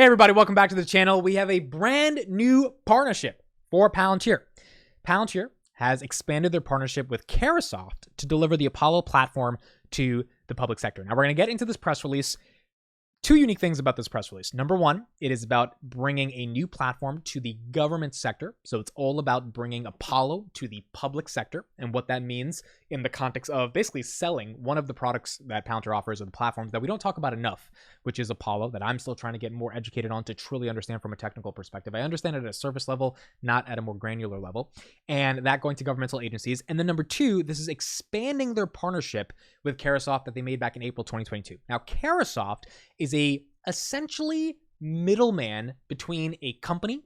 Hey everybody, welcome back to the channel. We have a brand new partnership for Palantir. Palantir has expanded their partnership with Carahsoft to deliver the Apollo platform to the public sector. Now we're going to get into this press release. Two unique things about this press release. Number one, it is about bringing a new platform to the government sector. So it's all about bringing Apollo to the public sector and what that means in the context of basically selling one of the products that Palantir offers or the platforms that we don't talk about enough, which is Apollo, that I'm still trying to get more educated on to truly understand from a technical perspective. I understand it at a surface level, not at a more granular level, and that going to governmental agencies. And then number two, this is expanding their partnership with Carahsoft that they made back in April 2022. Now, Carahsoft is a essentially middleman between a company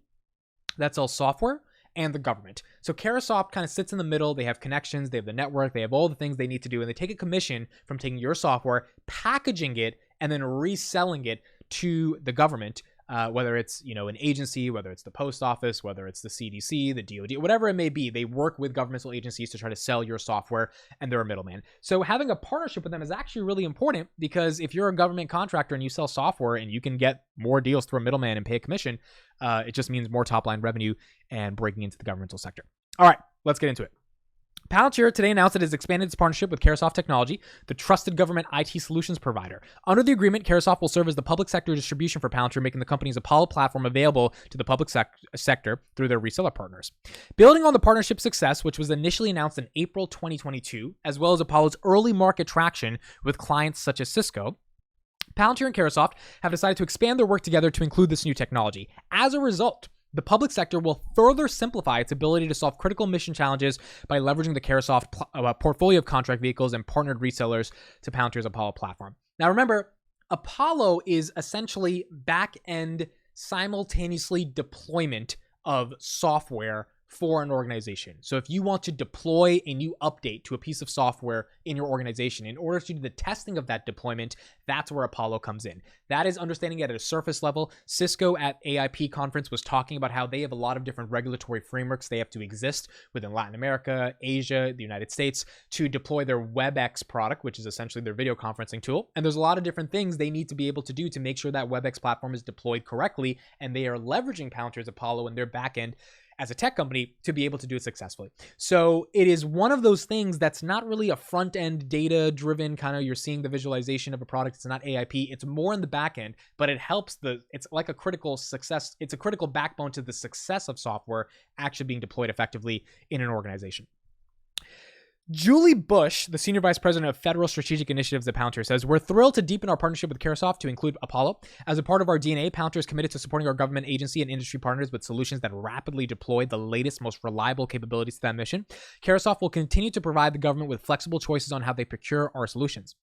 that sells software and the government. So Carahsoft kind of sits in the middle. They have connections, they have the network, they have all the things they need to do, and they take a commission from taking your software, packaging it, and then reselling it to the government, whether it's an agency, whether it's the post office, whether it's the CDC, the DoD, whatever it may be. They work with governmental agencies to try to sell your software, and they're a middleman. So having a partnership with them is actually really important, because if you're a government contractor and you sell software and you can get more deals through a middleman and pay a commission, it just means more top line revenue and breaking into the governmental sector. All right, let's get into it. Palantir today announced it has expanded its partnership with Carahsoft Technology, the trusted government IT solutions provider. Under the agreement, Carahsoft will serve as the public sector distribution for Palantir, making the company's Apollo platform available to the public sector through their reseller partners. Building on the partnership's success, which was initially announced in April 2022, as well as Apollo's early market traction with clients such as Cisco, Palantir and Carahsoft have decided to expand their work together to include this new technology. As a result, the public sector will further simplify its ability to solve critical mission challenges by leveraging the Carahsoft portfolio of contract vehicles and partnered resellers to Palantir's Apollo platform. Now remember, Apollo is essentially back-end simultaneously deployment of software for an organization. So if you want to deploy a new update to a piece of software in your organization, in order to do the testing of that deployment, that's where Apollo comes in. That is understanding it at a surface level. Cisco at AIP conference was talking about how they have a lot of different regulatory frameworks they have to exist within Latin America, Asia, the United States to deploy their WebEx product, which is essentially their video conferencing tool. And there's a lot of different things they need to be able to do to make sure that WebEx platform is deployed correctly, and they are leveraging Palantir's Apollo and their backend as a tech company to be able to do it successfully. So it is one of those things that's not really a front-end data-driven kind of, you're seeing the visualization of a product. It's not AIP. It's more in the back end, but it helps it's like a critical success. It's a critical backbone to the success of software actually being deployed effectively in an organization. Julie Bush, the Senior Vice President of Federal Strategic Initiatives at Palantir, says, "We're thrilled to deepen our partnership with Carahsoft to include Apollo. As a part of our DNA, Palantir is committed to supporting our government agency and industry partners with solutions that rapidly deploy the latest, most reliable capabilities to that mission. Carahsoft will continue to provide the government with flexible choices on how they procure our solutions.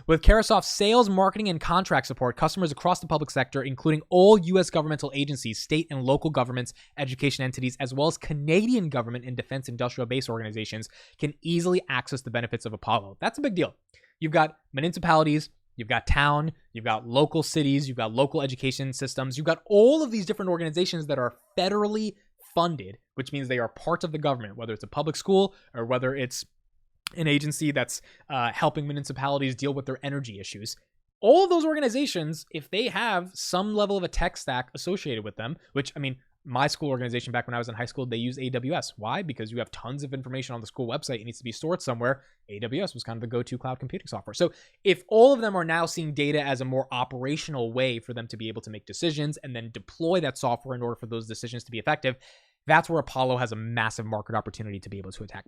With Carahsoft's sales, marketing, and contract support, customers across the public sector, including all U.S. governmental agencies, state and local governments, education entities, as well as Canadian government and defense industrial base organizations, can easily access the benefits of Apollo." That's a big deal. You've got municipalities, you've got town, you've got local cities, you've got local education systems, you've got all of these different organizations that are federally funded, which means they are part of the government, whether it's a public school or whether it's an agency that's helping municipalities deal with their energy issues. All of those organizations, if they have some level of a tech stack associated with them, which, I mean, my school organization back when I was in high school, they use AWS. Why? Because you have tons of information on the school website. It needs to be stored somewhere. AWS was kind of the go-to cloud computing software. So if all of them are now seeing data as a more operational way for them to be able to make decisions and then deploy that software in order for those decisions to be effective, that's where Apollo has a massive market opportunity to be able to attack.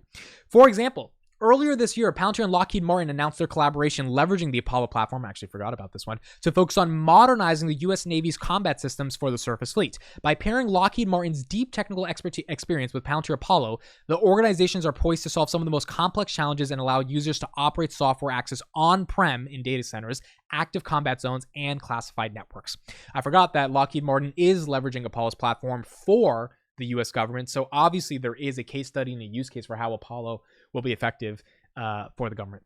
For example, earlier this year, Palantir and Lockheed Martin announced their collaboration leveraging the Apollo platform, I actually forgot about this one, to focus on modernizing the U.S. Navy's combat systems for the surface fleet. By pairing Lockheed Martin's deep technical experience with Palantir Apollo, the organizations are poised to solve some of the most complex challenges and allow users to operate software access on-prem in data centers, active combat zones, and classified networks. I forgot that Lockheed Martin is leveraging Apollo's platform for the U.S. government. So obviously there is a case study and a use case for how Apollo will be effective for the government.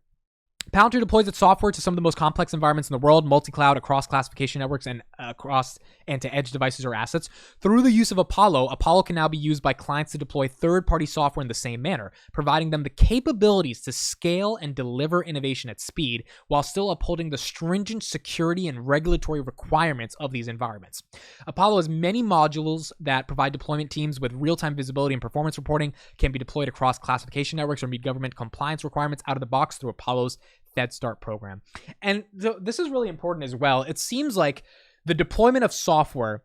Palantir deploys its software to some of the most complex environments in the world, multi-cloud, across classification networks, and across and to edge devices or assets. Through the use of Apollo, Apollo can now be used by clients to deploy third-party software in the same manner, providing them the capabilities to scale and deliver innovation at speed while still upholding the stringent security and regulatory requirements of these environments. Apollo has many modules that provide deployment teams with real-time visibility and performance reporting, can be deployed across classification networks or meet government compliance requirements out of the box through Apollo's fedstart program. And this is really important as well. It seems like the deployment of software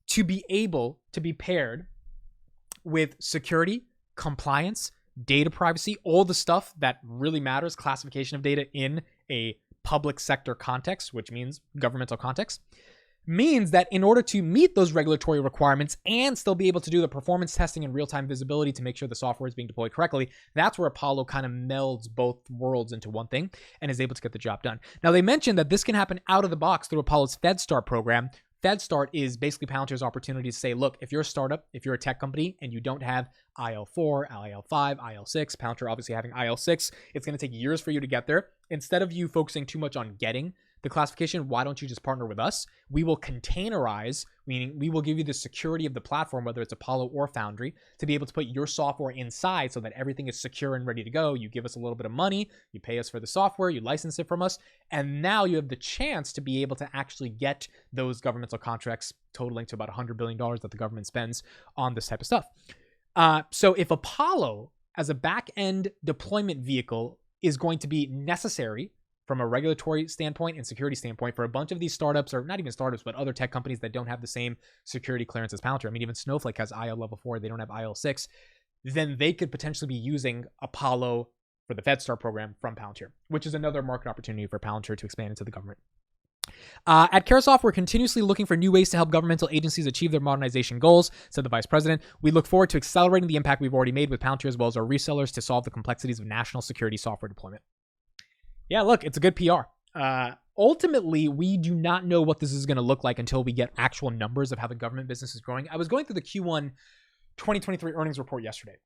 to be able to be paired with security, compliance, data privacy, all the stuff that really matters, classification of data in a public sector context, which means governmental context, means that in order to meet those regulatory requirements and still be able to do the performance testing and real-time visibility to make sure the software is being deployed correctly, that's where Apollo kind of melds both worlds into one thing and is able to get the job done. Now, they mentioned that this can happen out of the box through Apollo's fedstart program. fedstart is basically Palantir's opportunity to say, look, if you're a startup, if you're a tech company, and you don't have IL4, IL5, IL6, Palantir obviously having IL6, it's going to take years for you to get there. Instead of you focusing too much on getting the classification, why don't you just partner with us? We will containerize, meaning we will give you the security of the platform, whether it's Apollo or Foundry, to be able to put your software inside so that everything is secure and ready to go. You give us a little bit of money, you pay us for the software, you license it from us, and now you have the chance to be able to actually get those governmental contracts totaling to about $100 billion that the government spends on this type of stuff. So if Apollo as a back-end deployment vehicle is going to be necessary from a regulatory standpoint and security standpoint for a bunch of these startups, or not even startups, but other tech companies that don't have the same security clearance as Palantir. I mean, even Snowflake has IL level 4, they don't have IL6. Then they could potentially be using Apollo for the fedstart program from Palantir, which is another market opportunity for Palantir to expand into the government. At Caresoft, we're continuously looking for new ways to help governmental agencies achieve their modernization goals, said the vice president. We look forward to accelerating the impact we've already made with Palantir as well as our resellers to solve the complexities of national security software deployment. Yeah, look, it's a good PR. Ultimately, we do not know what this is going to look like until we get actual numbers of how the government business is growing. I was going through the Q1 2023 earnings report yesterday,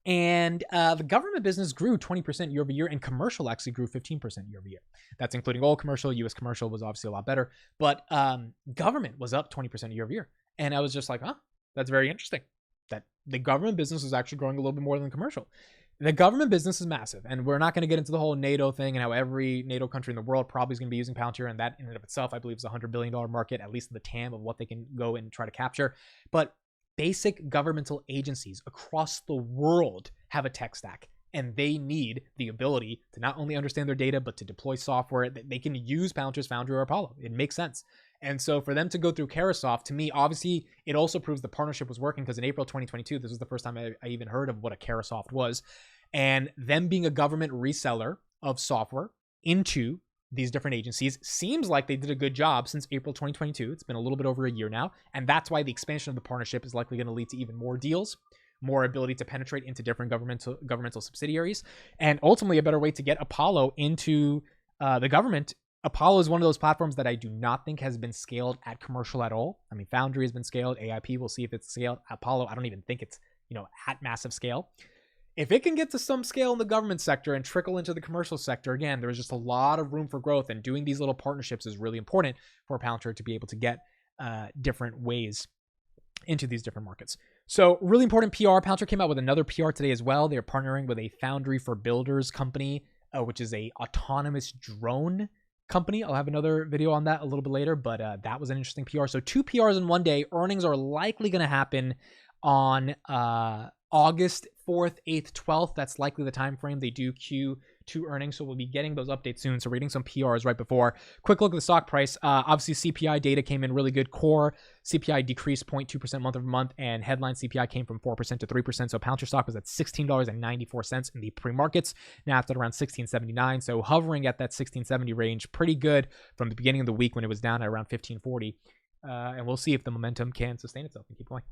and the government business grew 20% year over year, and commercial actually grew 15% year over year. That's including all commercial. U.S. commercial was obviously a lot better, but government was up 20% year over year. And I was just like, that's very interesting that the government business is actually growing a little bit more than commercial. The government business is massive, and we're not going to get into the whole NATO thing and how every NATO country in the world probably is going to be using Palantir, and that in and of itself, I believe, is a $100 billion market, at least in the TAM of what they can go and try to capture. But basic governmental agencies across the world have a tech stack, and they need the ability to not only understand their data, but to deploy software that they can use Palantir's Foundry or Apollo. It makes sense. And so for them to go through Caresoft, to me, obviously, it also proves the partnership was working, because in April 2022, this was the first time I even heard of what a Caresoft was. And them being a government reseller of software into these different agencies seems like they did a good job since April 2022. It's been a little bit over a year now. And that's why the expansion of the partnership is likely going to lead to even more deals, more ability to penetrate into different governmental subsidiaries, and ultimately a better way to get Apollo into the government. Apollo is one of those platforms that I do not think has been scaled at commercial at all. I mean, Foundry has been scaled. AIP, we'll see if it's scaled. Apollo, I don't even think it's, at massive scale. If it can get to some scale in the government sector and trickle into the commercial sector, again, there's just a lot of room for growth, and doing these little partnerships is really important for Palantir to be able to get different ways into these different markets. So really important PR. Palantir came out with another PR today as well. They're partnering with a Foundry for Builders company, which is a autonomous drone company. I'll have another video on that a little bit later, but that was an interesting PR. So 2 PRs in one day. Earnings are likely going to happen on August 4th, 8th, 12th. That's likely the time frame they do Q2 earnings. So we'll be getting those updates soon. So reading some PRs right before. Quick look at the stock price. Obviously, CPI data came in really good. Core CPI decreased 0.2% month over month, and headline CPI came from 4% to 3%. So Palantir stock was at $16.94 in the pre-markets. Now it's at around $16.79. So hovering at that $16.70 range, pretty good from the beginning of the week when it was down at around $15.40. And we'll see if the momentum can sustain itself and keep going.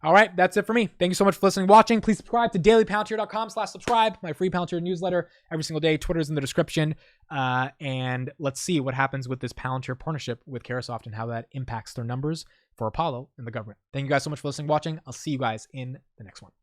All right, that's it for me. Thank you so much for listening and watching. Please subscribe to dailypalantir.com/subscribe, my free Palantir newsletter every single day. Twitter's in the description. And let's see what happens with this Palantir partnership with Caresoft and how that impacts their numbers for Apollo and the government. Thank you guys so much for listening and watching. I'll see you guys in the next one.